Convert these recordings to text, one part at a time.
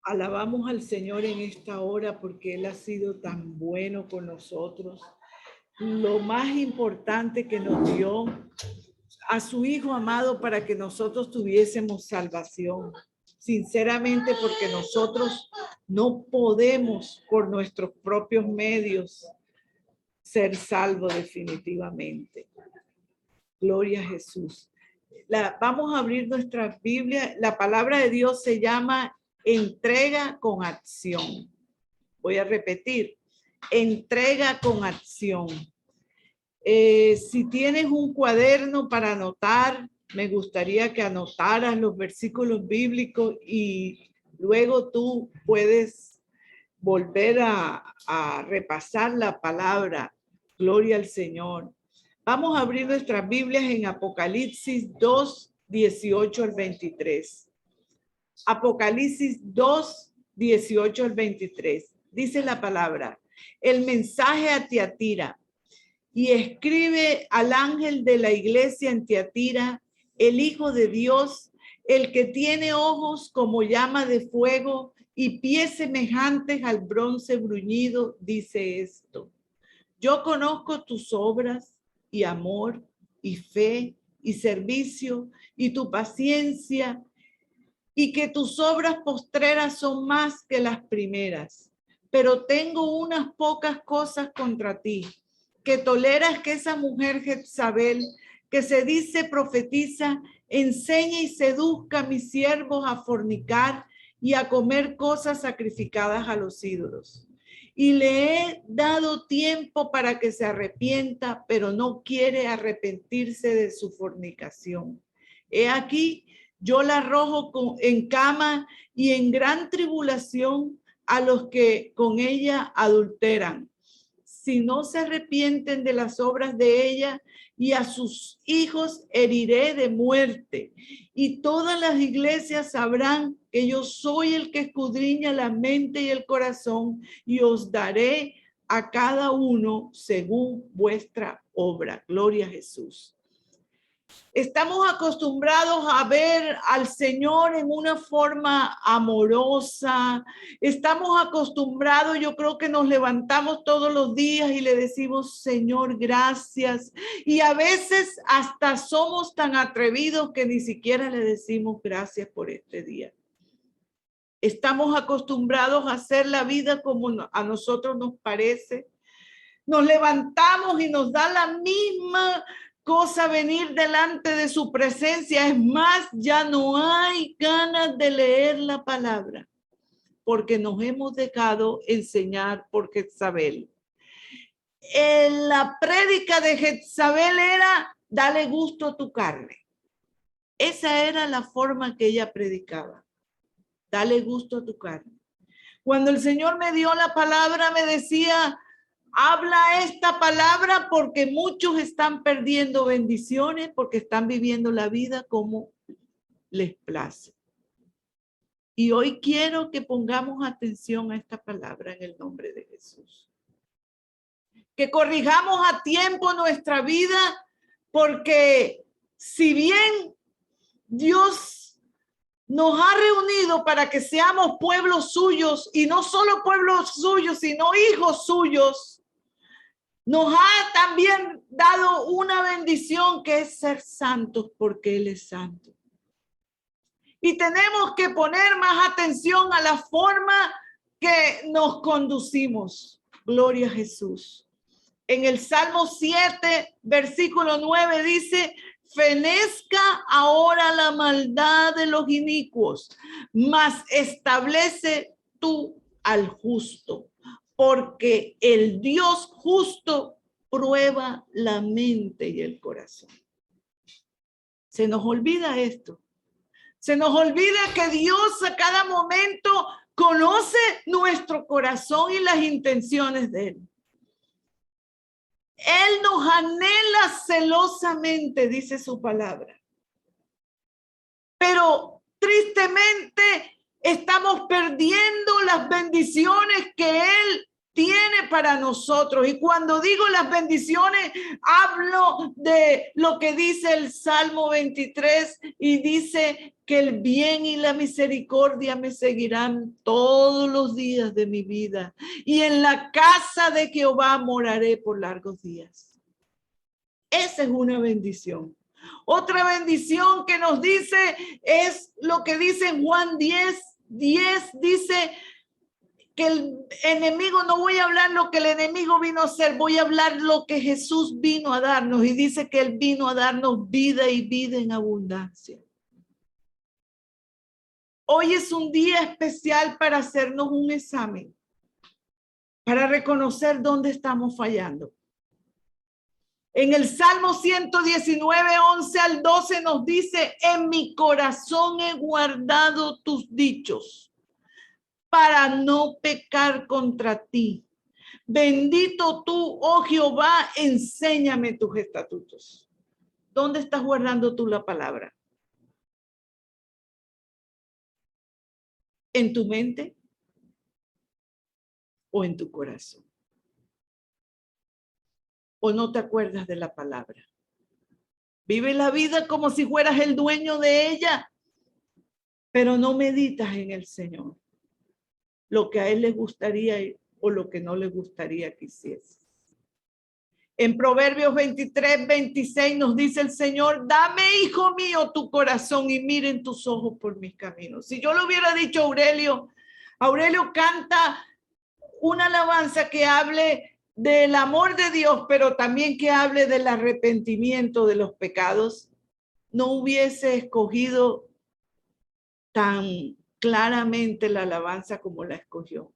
Alabamos al Señor en esta hora porque Él ha sido tan bueno con nosotros. Lo más importante que nos dio a su Hijo amado para que nosotros tuviésemos salvación. Sinceramente, porque nosotros no podemos por nuestros propios medios ser salvos definitivamente. Gloria a Jesús. Vamos a abrir nuestra Biblia. La palabra de Dios se llama entrega con acción. Voy a repetir, entrega con acción. Si tienes un cuaderno para anotar, me gustaría que anotaras los versículos bíblicos y luego tú puedes volver a repasar la palabra. Gloria al Señor. Vamos a abrir nuestras Biblias en Apocalipsis 2, 18 al 23. Apocalipsis 2, 18 al 23. Dice la palabra: el mensaje a Tiatira. Y escribe al ángel de la iglesia en Tiatira, el Hijo de Dios, el que tiene ojos como llama de fuego y pies semejantes al bronce bruñido, dice esto: yo conozco tus obras y amor y fe y servicio y tu paciencia, y que tus obras postreras son más que las primeras. Pero tengo unas pocas cosas contra ti, que toleras que esa mujer Jezabel, que se dice profetiza, enseñe y seduzca a mis siervos a fornicar y a comer cosas sacrificadas a los ídolos. Y le he dado tiempo para que se arrepienta, pero no quiere arrepentirse de su fornicación. He aquí, yo la arrojo en cama y en gran tribulación a los que con ella adulteran. Si no se arrepienten de las obras de ella, y a sus hijos heriré de muerte. Y todas las iglesias sabrán que yo soy el que escudriña la mente y el corazón, y os daré a cada uno según vuestra obra. Gloria a Jesús. Estamos acostumbrados a ver al Señor en una forma amorosa. Estamos acostumbrados, yo creo que nos levantamos todos los días y le decimos, Señor, gracias. Y a veces hasta somos tan atrevidos que ni siquiera le decimos gracias por este día. Estamos acostumbrados a hacer la vida como a nosotros nos parece. Nos levantamos y nos da la misma cosa venir delante de su presencia. Es más, ya no hay ganas de leer la palabra porque nos hemos dejado enseñar por Jezabel. La prédica de Jezabel era: dale gusto a tu carne. Esa era la forma que ella predicaba. Dale gusto a tu carne. Cuando el Señor me dio la palabra, me decía: habla esta palabra porque muchos están perdiendo bendiciones porque están viviendo la vida como les place. Y hoy quiero que pongamos atención a esta palabra en el nombre de Jesús. Que corrijamos a tiempo nuestra vida, porque si bien Dios nos ha reunido para que seamos pueblos suyos, y no solo pueblos suyos, sino hijos suyos, nos ha también dado una bendición que es ser santos porque Él es santo. Y tenemos que poner más atención a la forma que nos conducimos. Gloria a Jesús. En el Salmo 7, versículo 9 dice: fenezca ahora la maldad de los inicuos, mas establece tú al justo. Porque el Dios justo prueba la mente y el corazón. Se nos olvida esto. Se nos olvida que Dios a cada momento conoce nuestro corazón y las intenciones de Él. Él nos anhela celosamente, dice su palabra. Pero tristemente estamos perdiendo las bendiciones que Él tiene para nosotros. Y cuando digo las bendiciones, hablo de lo que dice el Salmo 23 y dice que el bien y la misericordia me seguirán todos los días de mi vida. Y en la casa de Jehová moraré por largos días. Esa es una bendición. Otra bendición que nos dice es lo que dice en Juan 10, dice que el enemigo, no voy a hablar lo que el enemigo vino a hacer, voy a hablar lo que Jesús vino a darnos, y dice que él vino a darnos vida y vida en abundancia. Hoy es un día especial para hacernos un examen, para reconocer dónde estamos fallando. En el Salmo 119, 11 al 12 nos dice: en mi corazón he guardado tus dichos para no pecar contra ti. Bendito tú, oh Jehová, enséñame tus estatutos. ¿Dónde estás guardando tú la palabra? ¿En tu mente o en tu corazón? ¿O no te acuerdas de la palabra? Vive la vida como si fueras el dueño de ella, pero no meditas en el Señor, lo que a él le gustaría o lo que no le gustaría que hiciese. En Proverbios 23, 26 nos dice el Señor: dame, hijo mío, tu corazón y miren tus ojos por mis caminos. Si yo lo hubiera dicho a Aurelio canta una alabanza que hable del amor de Dios, pero también que hable del arrepentimiento de los pecados, no hubiese escogido tan claramente la alabanza como la escogió.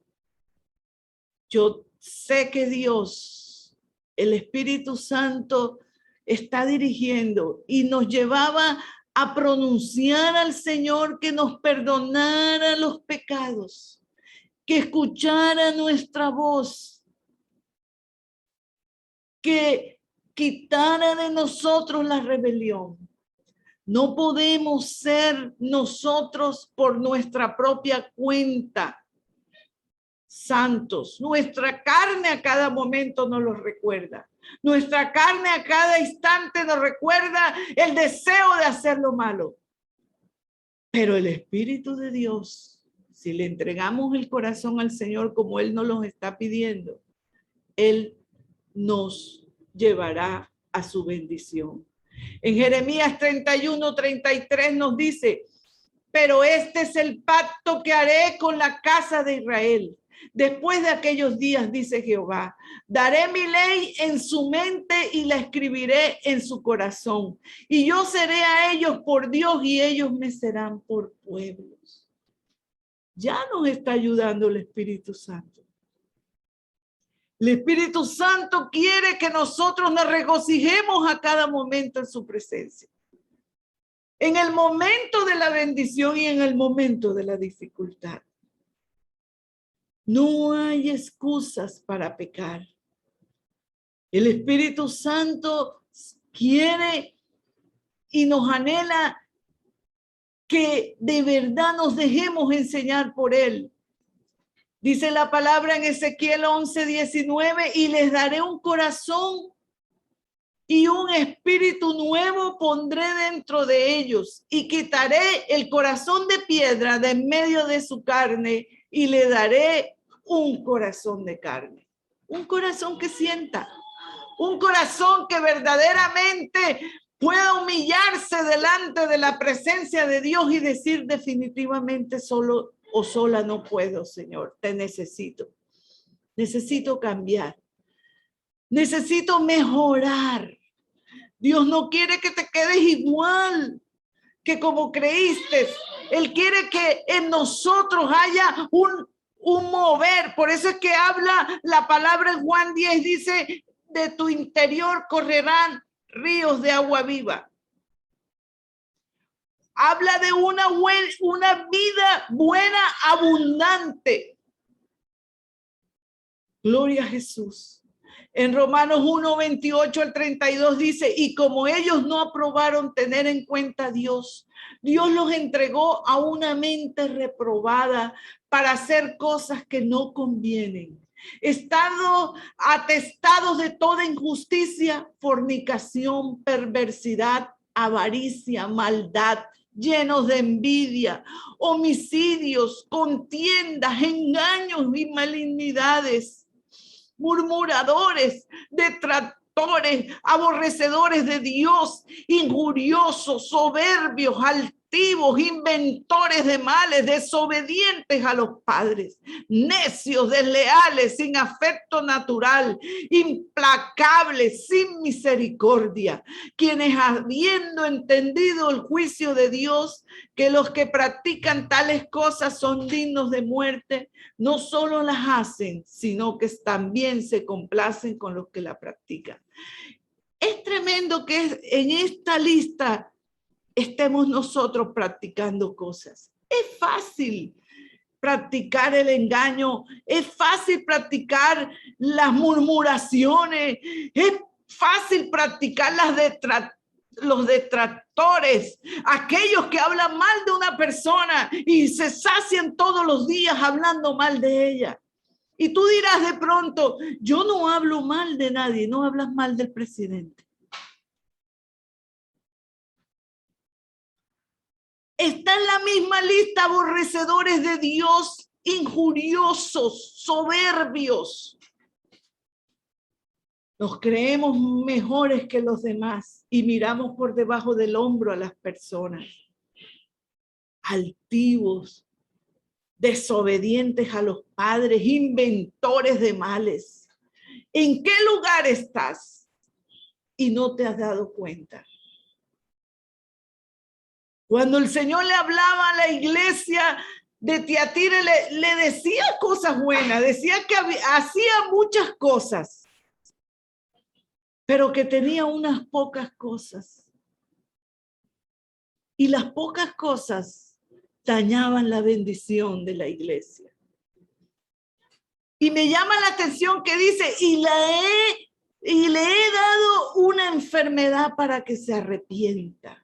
Yo sé que Dios, el Espíritu Santo, está dirigiendo y nos llevaba a pronunciar al Señor que nos perdonara los pecados, que escuchara nuestra voz, que quitara de nosotros la rebelión. No podemos ser nosotros por nuestra propia cuenta santos. Nuestra carne a cada momento nos lo recuerda. Nuestra carne a cada instante nos recuerda el deseo de hacer lo malo. Pero el Espíritu de Dios, si le entregamos el corazón al Señor como Él nos lo está pidiendo, Él nos llevará a su bendición. En Jeremías 31, 33 nos dice: pero este es el pacto que haré con la casa de Israel. Después de aquellos días, dice Jehová, daré mi ley en su mente y la escribiré en su corazón. Y yo seré a ellos por Dios y ellos me serán por pueblos. Ya nos está ayudando el Espíritu Santo. El Espíritu Santo quiere que nosotros nos regocijemos a cada momento en su presencia. En el momento de la bendición y en el momento de la dificultad. No hay excusas para pecar. El Espíritu Santo quiere y nos anhela que de verdad nos dejemos enseñar por Él. Dice la palabra en Ezequiel 11, 19, y les daré un corazón y un espíritu nuevo pondré dentro de ellos, y quitaré el corazón de piedra de en medio de su carne, y le daré un corazón de carne. Un corazón que sienta, un corazón que verdaderamente pueda humillarse delante de la presencia de Dios y decir definitivamente: solo o sola no puedo, Señor, te necesito. Necesito cambiar. Necesito mejorar. Dios no quiere que te quedes igual que como creíste. Él quiere que en nosotros haya un mover. Por eso es que habla la palabra en Juan 10, dice: de tu interior correrán ríos de agua viva. Habla de una vida buena, abundante. Gloria a Jesús. En Romanos 1, 28 al 32 dice: y como ellos no aprobaron tener en cuenta a Dios, Dios los entregó a una mente reprobada para hacer cosas que no convienen, estando atestados de toda injusticia, fornicación, perversidad, avaricia, maldad, llenos de envidia, homicidios, contiendas, engaños y malignidades, murmuradores, detractores, aborrecedores de Dios, injuriosos, soberbios, altivos, inventores de males, desobedientes a los padres, necios, desleales, sin afecto natural, implacables, sin misericordia, quienes habiendo entendido el juicio de Dios, que los que practican tales cosas son dignos de muerte, no solo las hacen, sino que también se complacen con los que la practican. Es tremendo que en esta lista estemos nosotros practicando cosas. Es fácil practicar el engaño, es fácil practicar las murmuraciones, es fácil practicar los detractores, aquellos que hablan mal de una persona y se sacian todos los días hablando mal de ella. Y tú dirás de pronto, yo no hablo mal de nadie, no hablas mal del presidente. Está en la misma lista aborrecedores de Dios, injuriosos, soberbios. Nos creemos mejores que los demás y miramos por debajo del hombro a las personas. Altivos, desobedientes a los padres, inventores de males. ¿En qué lugar estás? Y no te has dado cuenta. Cuando el Señor le hablaba a la iglesia de Tiatira, le decía cosas buenas, decía que hacía muchas cosas, pero que tenía unas pocas cosas. Y las pocas cosas dañaban la bendición de la iglesia. Y me llama la atención que dice, y le he dado una enfermedad para que se arrepienta.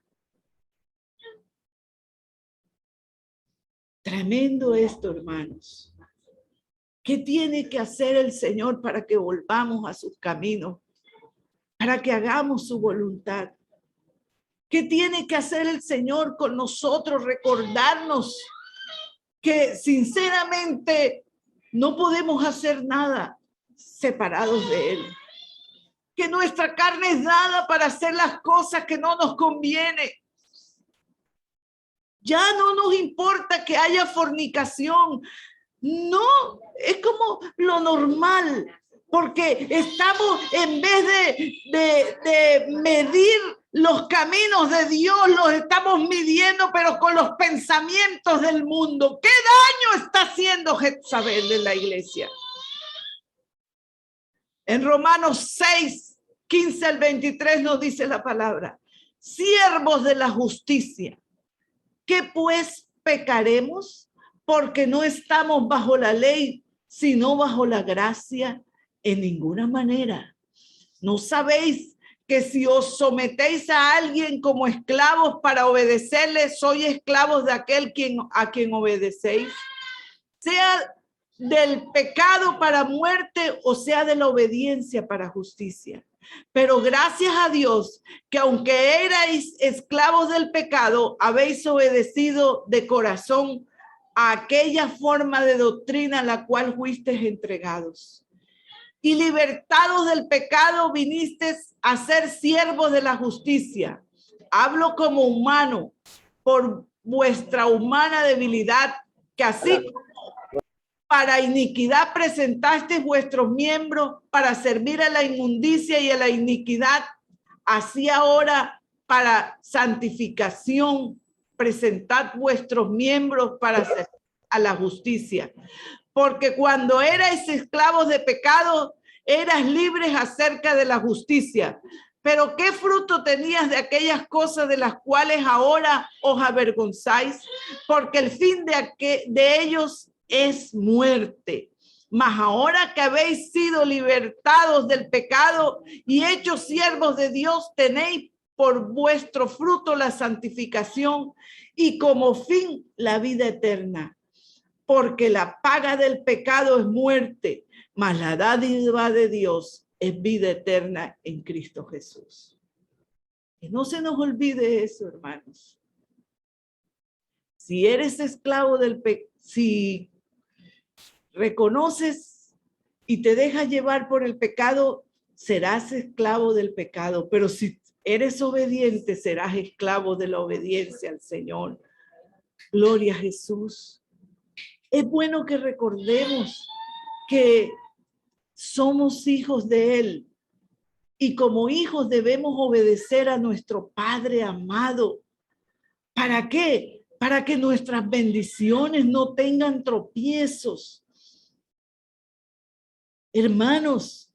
Tremendo esto, hermanos. ¿Qué tiene que hacer el Señor para que volvamos a sus caminos? Para que hagamos su voluntad. ¿Qué tiene que hacer el Señor con nosotros? Recordarnos que sinceramente no podemos hacer nada separados de Él. Que nuestra carne es dada para hacer las cosas que no nos convienen. Ya no nos importa que haya fornicación. No, es como lo normal. Porque estamos, en vez de medir los caminos de Dios, los estamos midiendo, pero con los pensamientos del mundo. ¿Qué daño está haciendo Jezabel en la iglesia? En Romanos 6, 15 al 23 nos dice la palabra. Siervos de la justicia. ¿Qué pues pecaremos? Porque no estamos bajo la ley, sino bajo la gracia. En ninguna manera. ¿No sabéis que si os sometéis a alguien como esclavos para obedecerle, sois esclavos de aquel a quien obedecéis? Sea del pecado para muerte o sea de la obediencia para justicia. Pero gracias a Dios que aunque erais esclavos del pecado, habéis obedecido de corazón a aquella forma de doctrina a la cual fuisteis entregados. Y libertados del pecado vinisteis a ser siervos de la justicia. Hablo como humano por vuestra humana debilidad, que así como para iniquidad presentasteis vuestros miembros para servir a la inmundicia y a la iniquidad, así ahora para santificación presentad vuestros miembros para servir a la justicia. Porque cuando erais esclavos de pecado, eras libres acerca de la justicia. Pero ¿qué fruto tenías de aquellas cosas de las cuales ahora os avergonzáis? Porque el fin de ellos es muerte. Mas ahora que habéis sido libertados del pecado y hechos siervos de Dios, tenéis por vuestro fruto la santificación y como fin la vida eterna. porque la paga del pecado es muerte, mas la dádiva de Dios es vida eterna en Cristo Jesús. Que no se nos olvide eso, hermanos. Si eres esclavo del pecado, si reconoces y te dejas llevar por el pecado, serás esclavo del pecado. Pero si eres obediente, serás esclavo de la obediencia al Señor. Gloria a Jesús. Es bueno que recordemos que somos hijos de Él y como hijos debemos obedecer a nuestro Padre amado. ¿Para qué? Para que nuestras bendiciones no tengan tropiezos. Hermanos,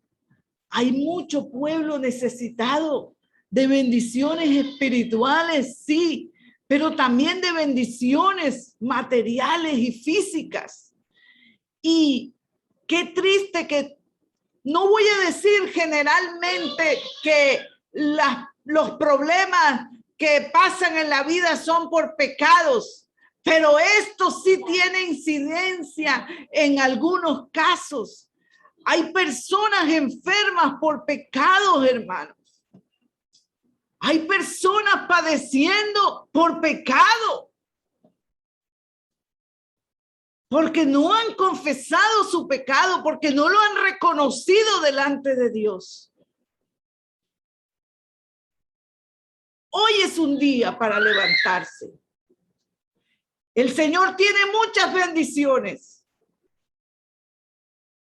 hay mucho pueblo necesitado de bendiciones espirituales, sí, pero también de bendiciones materiales y físicas. Y qué triste que, no voy a decir generalmente que los problemas que pasan en la vida son por pecados, pero esto sí tiene incidencia en algunos casos. Hay personas enfermas por pecados, hermanos. Hay personas padeciendo por pecado. Porque no han confesado su pecado, porque no lo han reconocido delante de Dios. Hoy es un día para levantarse. El Señor tiene muchas bendiciones.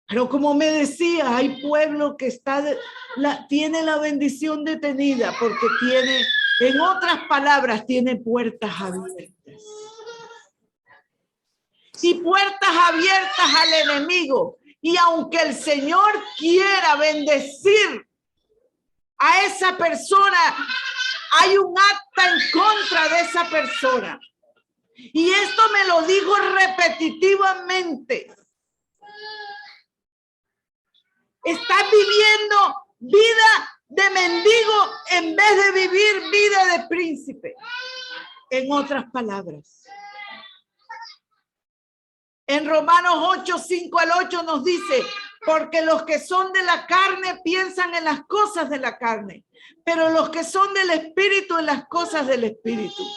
Pero como me decía, hay pueblo que tiene la bendición detenida porque tiene, en otras palabras, tiene puertas abiertas. Y puertas abiertas al enemigo. Y aunque el Señor quiera bendecir a esa persona, hay un acta en contra de esa persona. Y esto me lo digo repetitivamente. Estás viviendo vida de mendigo en vez de vivir vida de príncipe. En otras palabras. En Romanos 8, 5 al 8 nos dice, porque los que son de la carne piensan en las cosas de la carne, pero los que son del espíritu en las cosas del espíritu.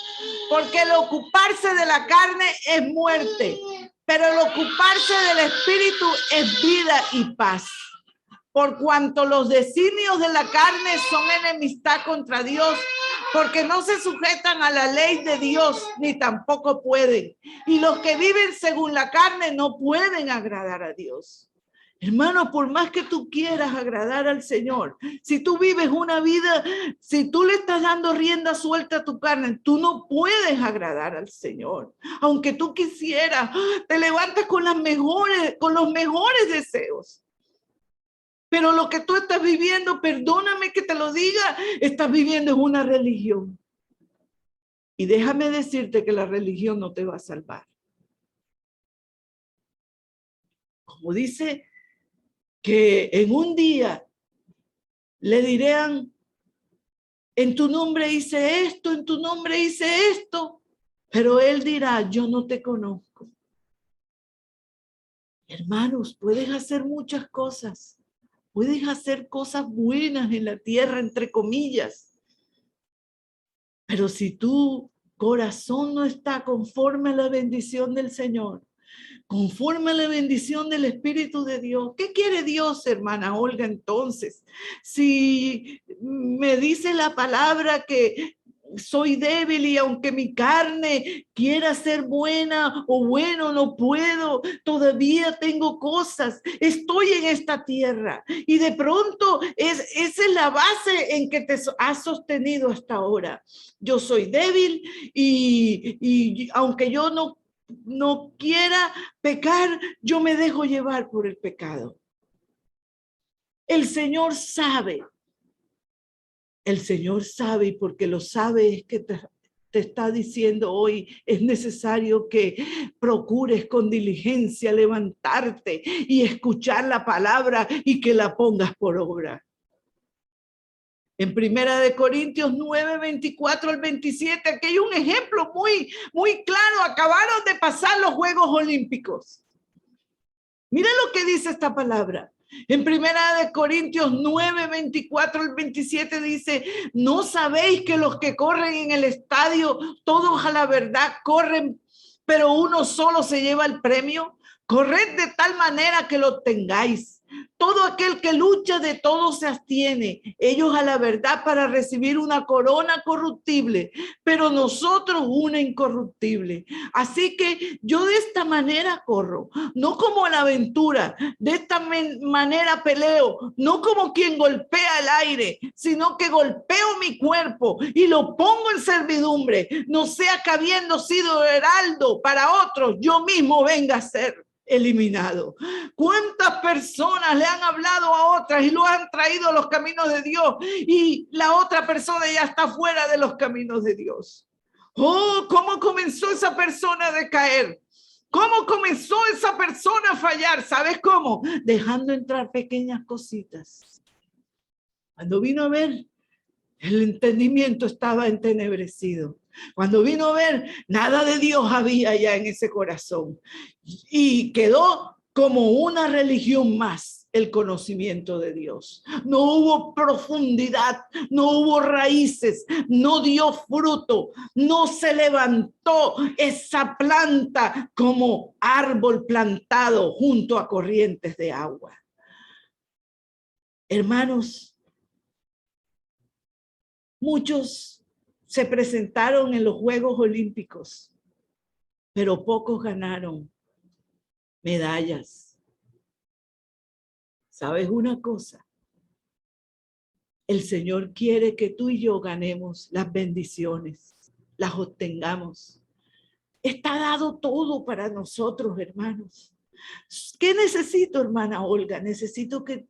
Porque el ocuparse de la carne es muerte, pero el ocuparse del espíritu es vida y paz. Por cuanto los designios de la carne son enemistad contra Dios, porque no se sujetan a la ley de Dios, ni tampoco pueden. Y los que viven según la carne no pueden agradar a Dios. Hermano, por más que tú quieras agradar al Señor, si tú vives una vida, si tú le estás dando rienda suelta a tu carne, tú no puedes agradar al Señor. Aunque tú quisieras, te levantas con los mejores deseos. Pero lo que tú estás viviendo, perdóname que te lo diga, estás viviendo en una religión. Y déjame decirte que la religión no te va a salvar. Como dice que en un día le dirán, en tu nombre hice esto, en tu nombre hice esto, pero él dirá, yo no te conozco. Hermanos, puedes hacer muchas cosas. Puedes hacer cosas buenas en la tierra, entre comillas. Pero si tu corazón no está conforme a la bendición del Señor, conforme a la bendición del Espíritu de Dios, ¿qué quiere Dios, hermana Olga, entonces? Si me dice la palabra que soy débil y aunque mi carne quiera ser buena o bueno, no puedo, todavía tengo cosas, estoy en esta tierra y de pronto esa es la base en que te has sostenido hasta ahora. Yo soy débil y aunque yo no quiera pecar, yo me dejo llevar por el pecado. El Señor sabe. El Señor sabe y porque lo sabe es que te está diciendo hoy, es necesario que procures con diligencia levantarte y escuchar la palabra y que la pongas por obra. En Primera de Corintios 9, 24 al 27, aquí hay un ejemplo muy claro. Acabaron de pasar los Juegos Olímpicos. Mira lo que dice esta palabra. En Primera de Corintios 9, 24 al 27 dice, ¿no sabéis que los que corren en el estadio, todos a la verdad corren, pero uno solo se lleva el premio? Corred de tal manera que lo tengáis. Todo aquel que lucha de todo se abstiene, ellos a la verdad para recibir una corona corruptible, pero nosotros una incorruptible. Así que yo de esta manera corro, no como la aventura, de esta manera peleo, no como quien golpea el aire, sino que golpeo mi cuerpo y lo pongo en servidumbre, no sea que habiendo sido heraldo para otros, yo mismo venga a ser eliminado. ¿Cuántas personas le han hablado a otras y lo han traído a los caminos de Dios y la otra persona ya está fuera de los caminos de Dios? Oh, ¿cómo comenzó esa persona a decaer? ¿Cómo comenzó esa persona a fallar? ¿Sabes cómo? Dejando entrar pequeñas cositas. Cuando vino a ver, el entendimiento estaba entenebrecido. Cuando vino a ver, nada de Dios había ya en ese corazón. Y quedó como una religión más el conocimiento de Dios. No hubo profundidad, no hubo raíces, no dio fruto, no se levantó esa planta como árbol plantado junto a corrientes de agua. Hermanos, muchos se presentaron en los Juegos Olímpicos, pero pocos ganaron medallas. ¿Sabes una cosa? El Señor quiere que tú y yo ganemos las bendiciones, las obtengamos. Está dado todo para nosotros, hermanos. ¿Qué necesito, hermana Olga? Necesito que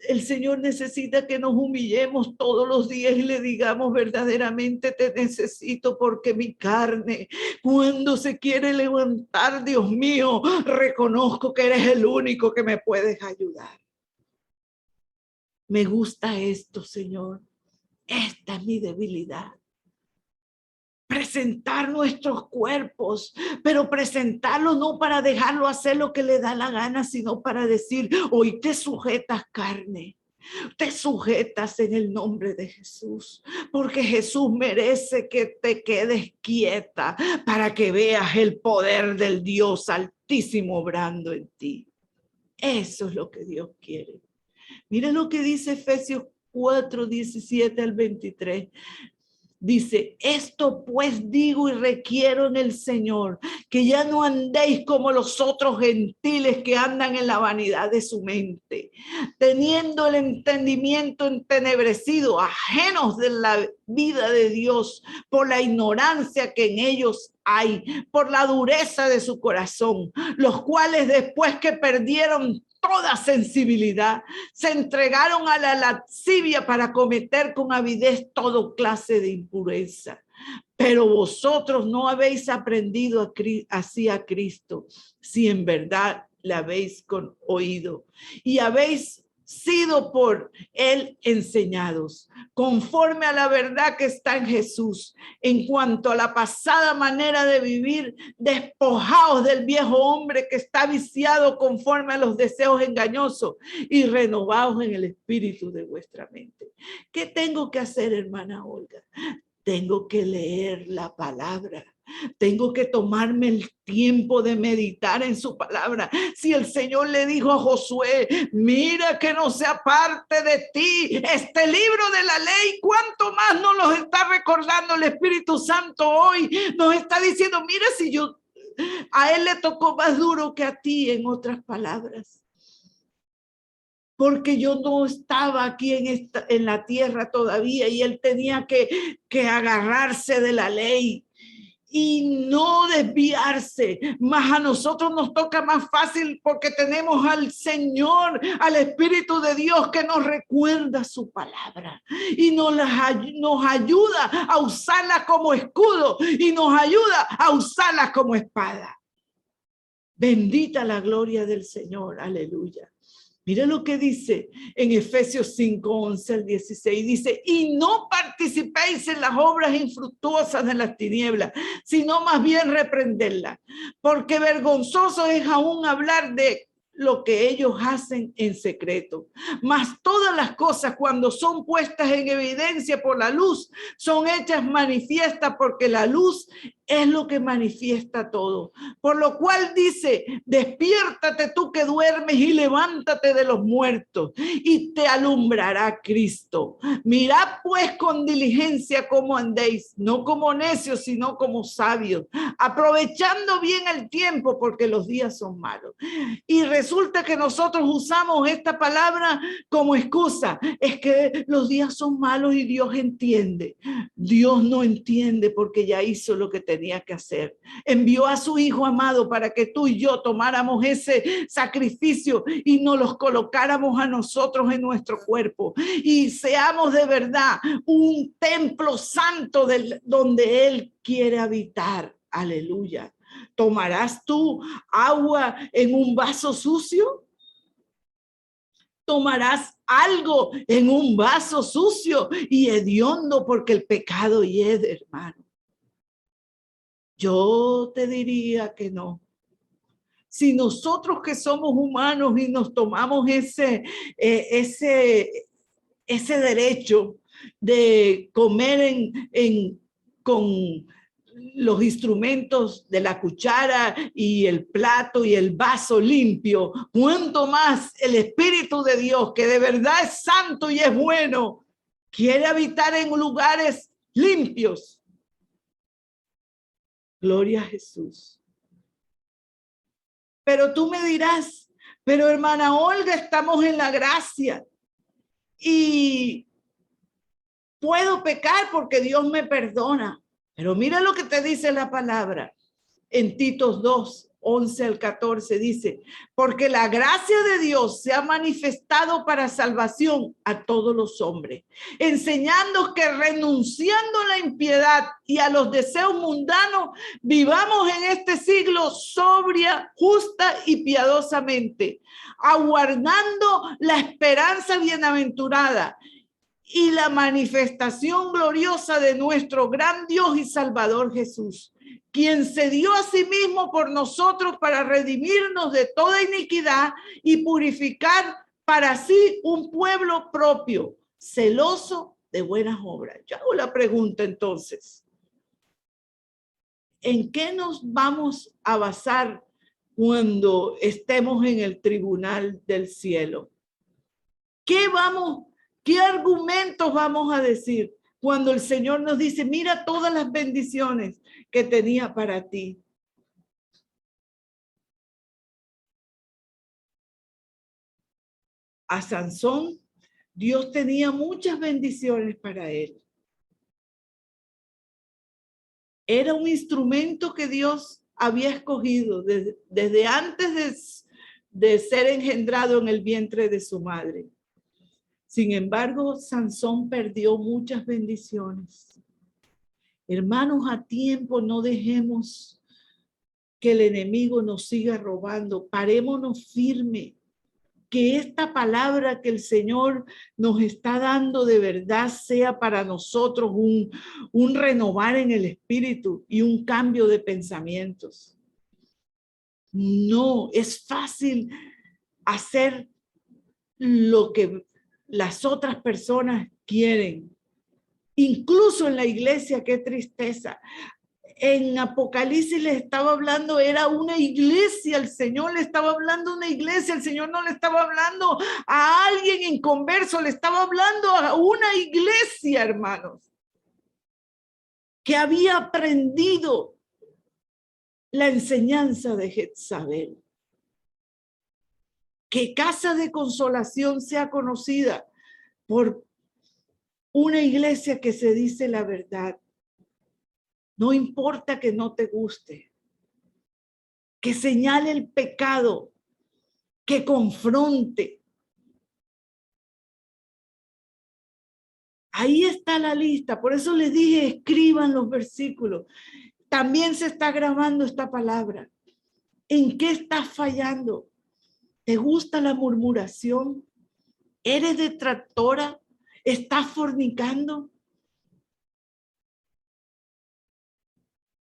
el Señor necesita que nos humillemos todos los días y le digamos verdaderamente te necesito porque mi carne, cuando se quiere levantar, Dios mío, reconozco que eres el único que me puedes ayudar. Me gusta esto, Señor. Esta es mi debilidad. Presentar nuestros cuerpos, pero presentarlo no para dejarlo hacer lo que le da la gana, sino para decir, hoy te sujetas, carne, te sujetas en el nombre de Jesús, porque Jesús merece que te quedes quieta para que veas el poder del Dios Altísimo obrando en ti. Eso es lo que Dios quiere. Mira lo que dice Efesios 4, 17 al 23. Dice, esto pues digo y requiero en el Señor, que ya no andéis como los otros gentiles que andan en la vanidad de su mente, teniendo el entendimiento entenebrecido, ajenos de la vida de Dios, por la ignorancia que en ellos hay, por la dureza de su corazón, los cuales después que perdieron toda sensibilidad, se entregaron a la lascivia para cometer con avidez toda clase de impureza. Pero vosotros no habéis aprendido así a Cristo, si en verdad le habéis oído y habéis sido por él enseñados, conforme a la verdad que está en Jesús. En cuanto a la pasada manera de vivir, despojaos del viejo hombre que está viciado conforme a los deseos engañosos y renovaos en el espíritu de vuestra mente. ¿Qué tengo que hacer, hermana Olga? Tengo que leer la palabra. Tengo que tomarme el tiempo de meditar en su palabra. Si el Señor le dijo a Josué, mira que no se aparte de ti este libro de la ley, ¿cuánto más nos lo está recordando el Espíritu Santo hoy? Nos está diciendo, mira, si a él le tocó más duro que a ti, en otras palabras. Porque yo no estaba aquí en la tierra todavía y él tenía que agarrarse de la ley y no desviarse. Más a nosotros nos toca más fácil porque tenemos al Señor, al Espíritu de Dios que nos recuerda su palabra y nos ayuda a usarla como escudo y nos ayuda a usarla como espada. Bendita la gloria del Señor, aleluya. Mira lo que dice en Efesios 5, 11 al 16. Dice, y no participéis en las obras infructuosas de las tinieblas, sino más bien reprenderlas. Porque vergonzoso es aún hablar de lo que ellos hacen en secreto. Mas todas las cosas, cuando son puestas en evidencia por la luz, son hechas manifiestas, porque la luz es lo que manifiesta todo. Por lo cual dice, despiértate tú que duermes y levántate de los muertos y te alumbrará Cristo. Mirad pues con diligencia cómo andéis, no como necios, sino como sabios, aprovechando bien el tiempo, porque los días son malos. Y resulta que nosotros usamos esta palabra como excusa. Es que los días son malos y Dios entiende. Dios no entiende, porque ya hizo lo que tenía que hacer. Envió a su Hijo amado para que tú y yo tomáramos ese sacrificio y nos los colocáramos a nosotros en nuestro cuerpo y seamos de verdad un templo santo donde Él quiere habitar. Aleluya. ¿Tomarás tú agua en un vaso sucio? ¿Tomarás algo en un vaso sucio y hediondo, porque el pecado hiede, hermano? Yo te diría que no. Si nosotros que somos humanos y nos tomamos ese derecho de comer con los instrumentos de la cuchara y el plato y el vaso limpio, cuánto más el Espíritu de Dios, que de verdad es santo y es bueno, quiere habitar en lugares limpios. Gloria a Jesús. Pero tú me dirás, pero hermana Olga, estamos en la gracia y puedo pecar porque Dios me perdona. Pero mira lo que te dice la palabra en Titos 2, 11 al 14. Dice, porque la gracia de Dios se ha manifestado para salvación a todos los hombres, enseñando que renunciando a la impiedad y a los deseos mundanos, vivamos en este siglo sobria, justa y piadosamente, aguardando la esperanza bienaventurada y la manifestación gloriosa de nuestro gran Dios y Salvador Jesús, quien se dio a sí mismo por nosotros para redimirnos de toda iniquidad y purificar para sí un pueblo propio, celoso de buenas obras. Yo hago la pregunta entonces, ¿en qué nos vamos a basar cuando estemos en el tribunal del cielo? ¿Qué argumentos vamos a decir cuando el Señor nos dice, mira todas las bendiciones que tenía para ti? A Sansón, Dios tenía muchas bendiciones para él. Era un instrumento que Dios había escogido desde antes de ser engendrado en el vientre de su madre. Sin embargo, Sansón perdió muchas bendiciones. Hermanos, a tiempo no dejemos que el enemigo nos siga robando. Parémonos firme. Que esta palabra que el Señor nos está dando de verdad sea para nosotros un renovar en el espíritu y un cambio de pensamientos. No, es fácil hacer lo que las otras personas quieren. Incluso en la iglesia, qué tristeza. En Apocalipsis le estaba hablando, era una iglesia, el Señor le estaba hablando a una iglesia, el Señor no le estaba hablando a alguien inconverso, le estaba hablando a una iglesia, hermanos, que había aprendido la enseñanza de Jezabel. Que Casa de Consolación sea conocida por una iglesia que se dice la verdad. No importa que no te guste, que señale el pecado, que confronte. Ahí está la lista, por eso les dije, escriban los versículos. También se está grabando esta palabra. ¿En qué estás fallando? ¿Te gusta la murmuración? ¿Eres detractora? ¿Estás fornicando?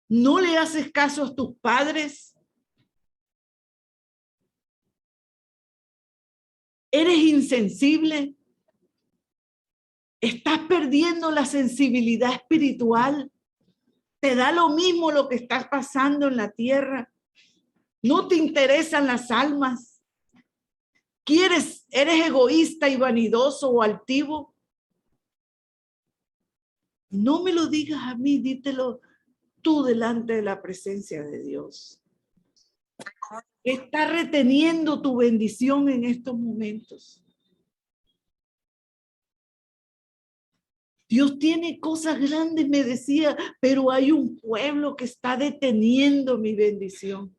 ¿No le haces caso a tus padres? ¿Eres insensible? ¿Estás perdiendo la sensibilidad espiritual? ¿Te da lo mismo lo que está pasando en la tierra? ¿No te interesan las almas? ¿Eres egoísta y vanidoso o altivo? No me lo digas a mí, dítelo tú delante de la presencia de Dios. Está reteniendo tu bendición en estos momentos. Dios tiene cosas grandes, me decía, pero hay un pueblo que está deteniendo mi bendición.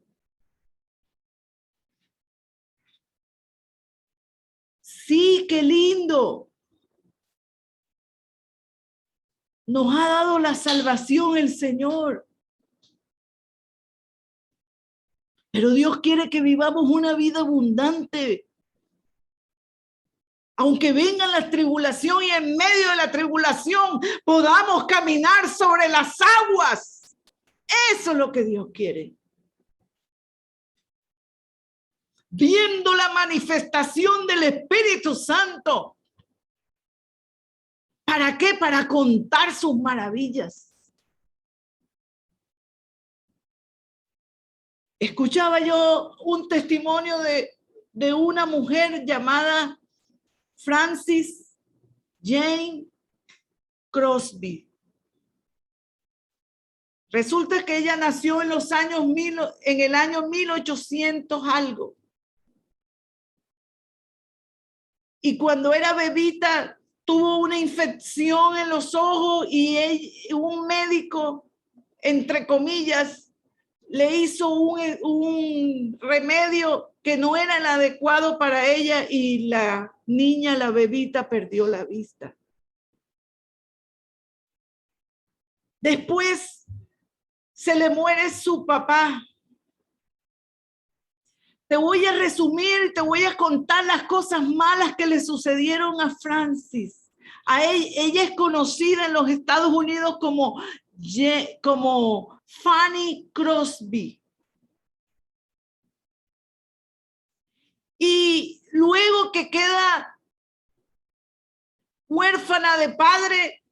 Sí, qué lindo. Nos ha dado la salvación el Señor. Pero Dios quiere que vivamos una vida abundante. Aunque vengan las tribulaciones y en medio de la tribulación podamos caminar sobre las aguas. Eso es lo que Dios quiere. Viendo la manifestación del Espíritu Santo. ¿Para qué? Para contar sus maravillas. Escuchaba yo un testimonio de una mujer llamada Frances Jane Crosby. Resulta que ella nació en los años en el año 1800 algo. Y cuando era bebita tuvo una infección en los ojos y un médico, entre comillas, le hizo un remedio que no era el adecuado para ella y la niña, la bebita, perdió la vista. Después se le muere su papá. Te voy a resumir, te voy a contar las cosas malas que le sucedieron a Frances. Ella es conocida en los Estados Unidos como Fanny Crosby. Y luego que queda huérfana de padre,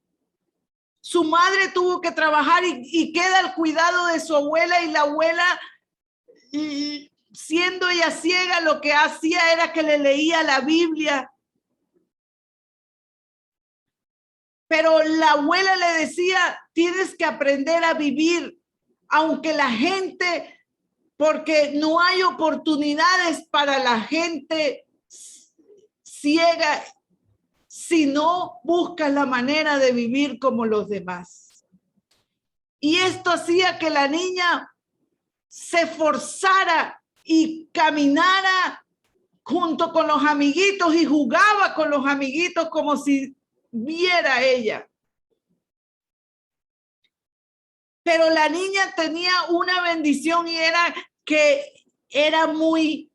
su madre tuvo que trabajar y queda al cuidado de su abuela, y la abuela, siendo ella ciega, lo que hacía era que le leía la Biblia. Pero la abuela le decía, tienes que aprender a vivir, aunque la gente, porque no hay oportunidades para la gente ciega, si no buscas la manera de vivir como los demás. Y esto hacía que la niña se esforzara y caminara junto con los amiguitos y jugaba con los amiguitos como si viera ella. Pero la niña tenía una bendición y era que era muy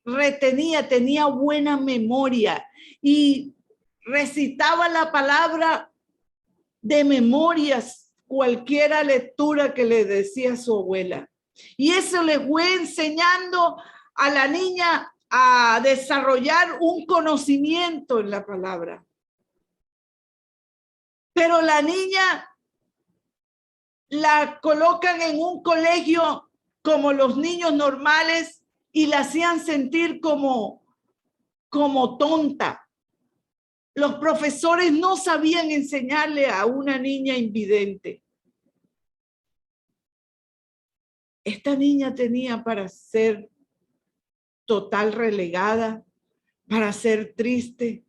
retenida, tenía buena memoria y recitaba la palabra de memorias, cualquiera lectura que le decía su abuela. Y eso le fue enseñando a la niña a desarrollar un conocimiento en la palabra. Pero la niña la colocan en un colegio como los niños normales y la hacían sentir como tonta. Los profesores no sabían enseñarle a una niña invidente. Esta niña tenía para ser total relegada, para ser triste.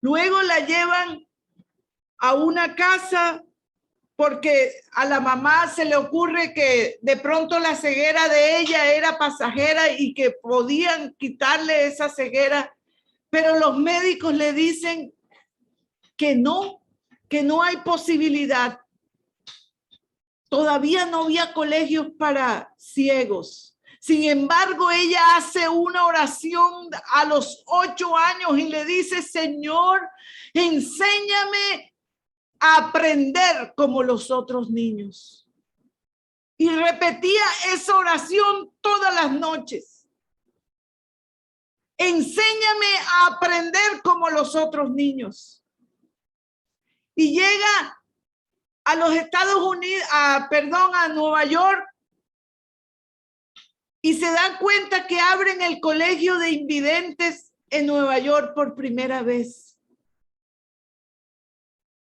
Luego la llevan a una casa porque a la mamá se le ocurre que de pronto la ceguera de ella era pasajera y que podían quitarle esa ceguera, pero los médicos le dicen que no hay posibilidad. Todavía no había colegios para ciegos. Sin embargo, ella hace una oración a los 8 años y le dice, Señor, enséñame a aprender como los otros niños. Y repetía esa oración todas las noches. Enséñame a aprender como los otros niños. Y llega a los Estados Unidos, a Nueva York, y se dan cuenta que abren el colegio de invidentes en Nueva York por primera vez.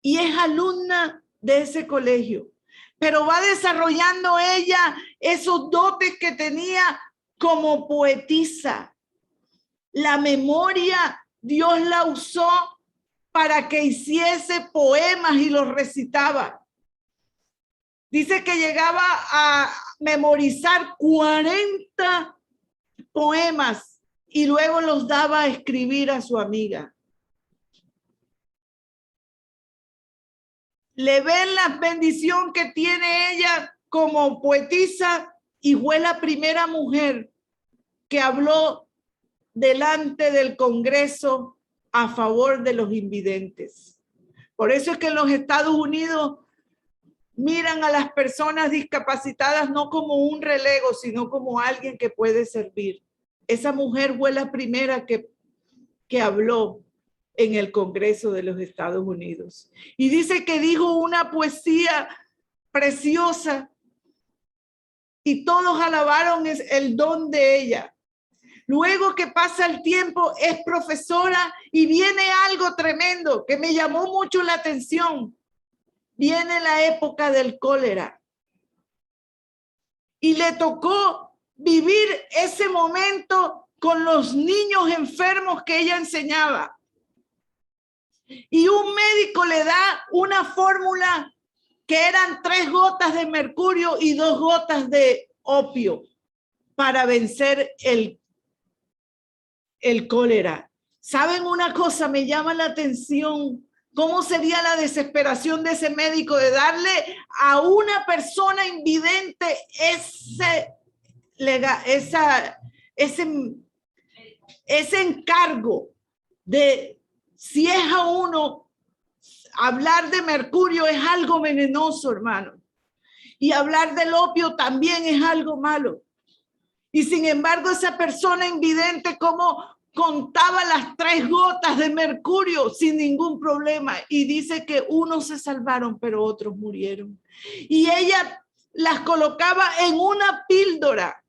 Y es alumna de ese colegio, pero va desarrollando ella esos dotes que tenía como poetisa. La memoria, Dios la usó para que hiciese poemas y los recitaba. Dice que llegaba a memorizar 40 poemas y luego los daba a escribir a su amiga. Le ven la bendición que tiene ella como poetisa y fue la primera mujer que habló delante del Congreso a favor de los invidentes. Por eso es que en los Estados Unidos miran a las personas discapacitadas no como un relego, sino como alguien que puede servir. Esa mujer fue la primera que habló en el Congreso de los Estados Unidos. Y dice que dijo una poesía preciosa y todos alabaron el don de ella. Luego que pasa el tiempo, es profesora y viene algo tremendo que me llamó mucho la atención. Viene la época del cólera y le tocó vivir ese momento con los niños enfermos que ella enseñaba. Y un médico le da una fórmula que eran 3 gotas de mercurio y 2 gotas de opio para vencer el cólera. ¿Saben una cosa? Me llama la atención. ¿Cómo sería la desesperación de ese médico de darle a una persona invidente ese encargo de, si es a uno, hablar de mercurio es algo venenoso, hermano, y hablar del opio también es algo malo? Y sin embargo, esa persona invidente, como contaba las 3 gotas de mercurio sin ningún problema, y dice que unos se salvaron, pero otros murieron. Y ella las colocaba en una píldora,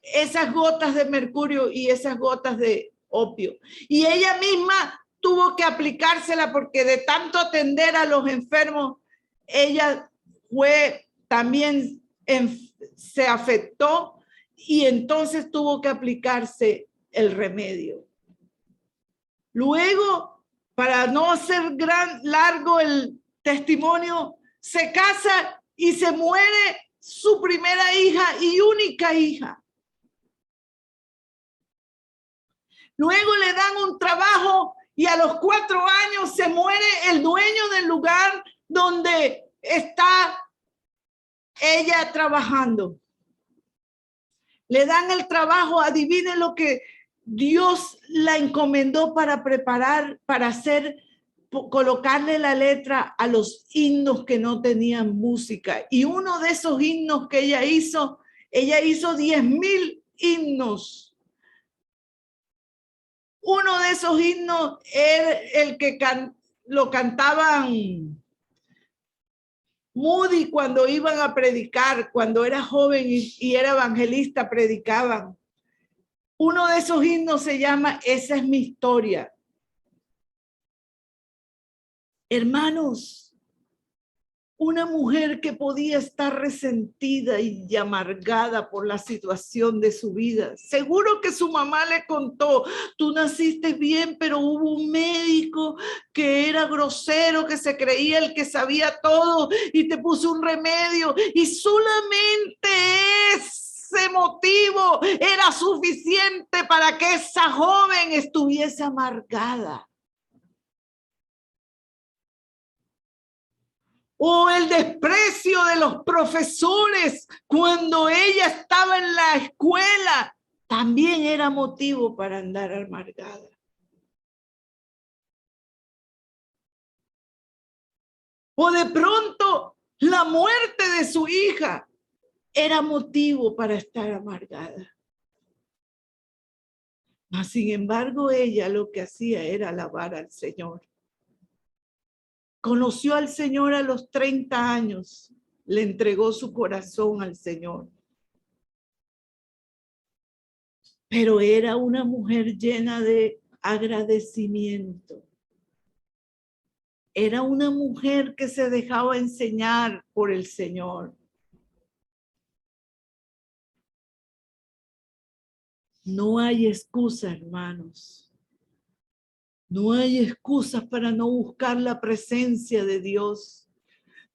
esas gotas de mercurio y esas gotas de opio. Y ella misma tuvo que aplicársela porque de tanto atender a los enfermos, ella también se afectó y entonces tuvo que aplicarse el remedio. Luego, para no hacer largo el testimonio, se casa y se muere su primera hija y única hija. Luego le dan un trabajo y a los 4 años se muere el dueño del lugar donde está ella trabajando. Le dan el trabajo, adivinen lo que Dios la encomendó para preparar, para hacer, colocarle la letra a los himnos que no tenían música. Y uno de esos himnos que ella hizo 10,000 himnos. Uno de esos himnos era el que lo cantaban Moody cuando iban a predicar, cuando era joven y era evangelista, predicaban. Uno de esos himnos se llama Esa es mi historia. Hermanos, una mujer que podía estar resentida y amargada por la situación de su vida. Seguro que su mamá le contó, tú naciste bien, pero hubo un médico que era grosero, que se creía el que sabía todo y te puso un remedio y solamente ese motivo era suficiente para que esa joven estuviese amargada. o el desprecio de los profesores cuando ella estaba en la escuela, también era motivo para andar amargada. O de pronto la muerte de su hija era motivo para estar amargada. Mas, sin embargo, ella lo que hacía era alabar al Señor. Conoció al Señor a los 30 años, le entregó su corazón al Señor. Pero era una mujer llena de agradecimiento. Era una mujer que se dejaba enseñar por el Señor. No hay excusa, hermanos. No hay excusas para no buscar la presencia de Dios.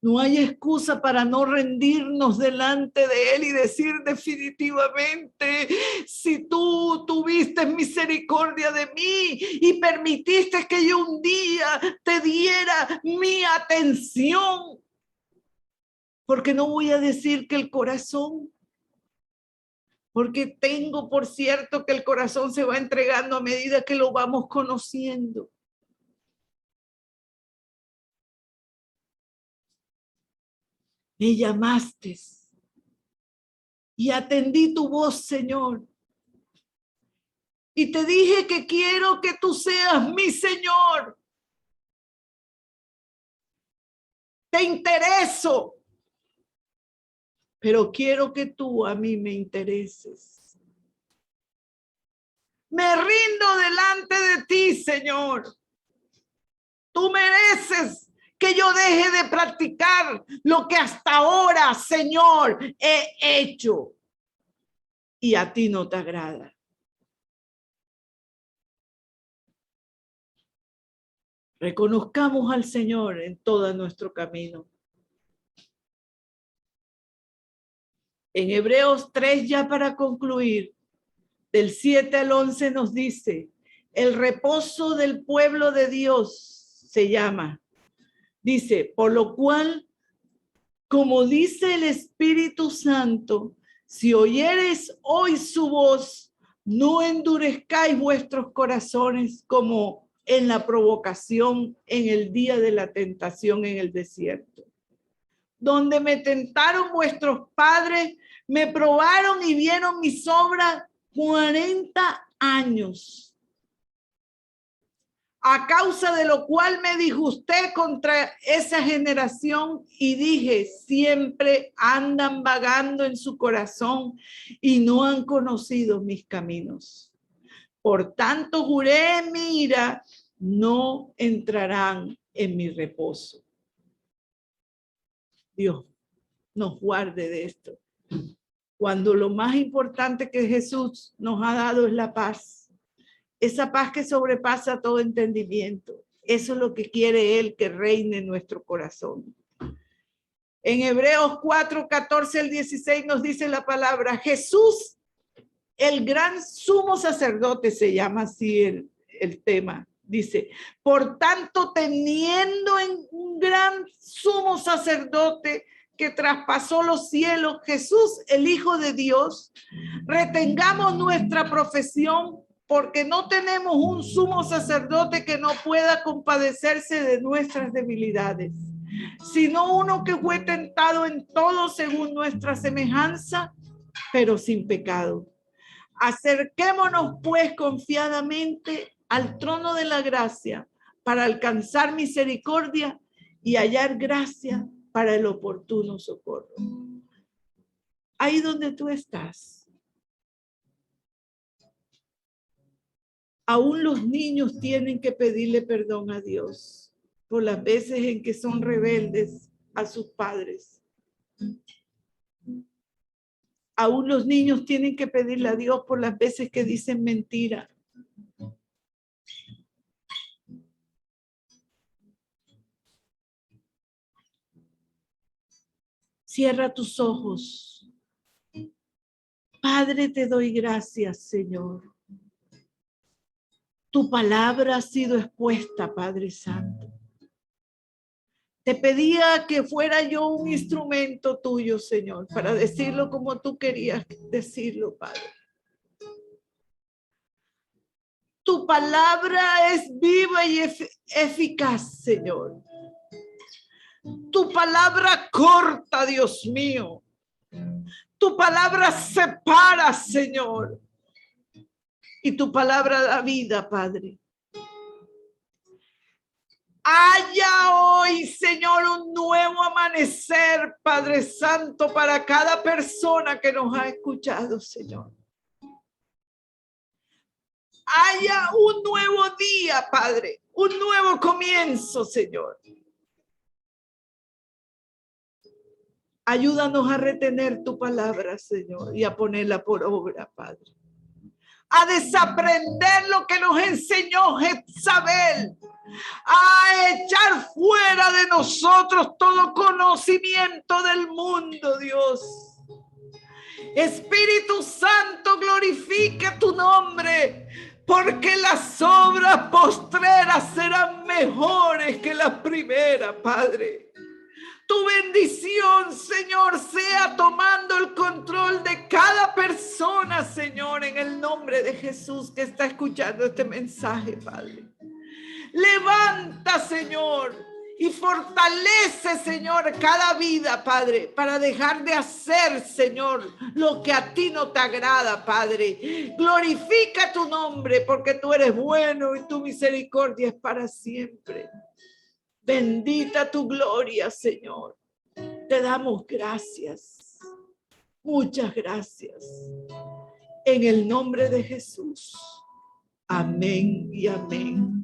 No hay excusa para no rendirnos delante de Él y decir definitivamente, si tú tuviste misericordia de mí y permitiste que yo un día te diera mi atención, porque no voy a decir que el corazón, porque tengo por cierto que el corazón se va entregando a medida que lo vamos conociendo. Me llamaste y atendí tu voz, Señor. Y te dije que quiero que tú seas mi Señor. Te intereso, pero quiero que tú a mí me intereses. Me rindo delante de ti, Señor. Tú mereces que yo deje de practicar lo que hasta ahora, Señor, he hecho. Y a ti no te agrada. Reconozcamos al Señor en todo nuestro camino. En Hebreos 3, ya para concluir, del 7 al 11 nos dice, el reposo del pueblo de Dios se llama. Dice, por lo cual, como dice el Espíritu Santo, si oyereis hoy su voz, no endurezcáis vuestros corazones como en la provocación en el día de la tentación en el desierto, donde me tentaron vuestros padres, me probaron y vieron mis obras 40 años. A causa de lo cual me disgusté contra esa generación y dije, siempre andan vagando en su corazón y no han conocido mis caminos. Por tanto, juré en mi ira, no entrarán en mi reposo. Dios nos guarde de esto. Cuando lo más importante que Jesús nos ha dado es la paz. Esa paz que sobrepasa todo entendimiento. Eso es lo que quiere Él, que reine en nuestro corazón. En Hebreos 4, 14 al 16 nos dice la palabra, Jesús, el gran sumo sacerdote, se llama así el tema. Dice, por tanto, teniendo en un gran sumo sacerdote que traspasó los cielos, Jesús, el Hijo de Dios, retengamos nuestra profesión, porque no tenemos un sumo sacerdote que no pueda compadecerse de nuestras debilidades, sino uno que fue tentado en todo según nuestra semejanza, pero sin pecado. Acerquémonos pues confiadamente al trono de la gracia para alcanzar misericordia y hallar gracia para el oportuno socorro. Ahí donde tú estás, aún los niños tienen que pedirle perdón a Dios por las veces en que son rebeldes a sus padres. Aún los niños tienen que pedirle a Dios por las veces que dicen mentira. Cierra tus ojos. Padre, te doy gracias, Señor. Tu palabra ha sido expuesta, Padre Santo. Te pedía que fuera yo un instrumento tuyo, Señor, para decirlo como tú querías decirlo, Padre. Tu palabra es viva y eficaz, Señor. Tu palabra corta, Dios mío. Tu palabra separa, Señor. Y tu palabra da vida, Padre. Haya hoy, Señor, un nuevo amanecer, Padre Santo, para cada persona que nos ha escuchado, Señor. Haya un nuevo día, Padre, un nuevo comienzo, Señor. Ayúdanos a retener tu palabra, Señor, y a ponerla por obra, Padre. A desaprender lo que nos enseñó Jezabel, a echar fuera de nosotros todo conocimiento del mundo, Dios. Espíritu Santo, glorifica tu nombre, porque las obras postreras serán mejores que las primeras, Padre. Tu bendición, Señor, sea tomando el control de cada persona, Señor, en el nombre de Jesús que está escuchando este mensaje, Padre. Levanta, Señor, y fortalece, Señor, cada vida, Padre, para dejar de hacer, Señor, lo que a ti no te agrada, Padre. Glorifica tu nombre, porque tú eres bueno y tu misericordia es para siempre. Bendita tu gloria, Señor. Te damos gracias. Muchas gracias. En el nombre de Jesús. Amén y amén.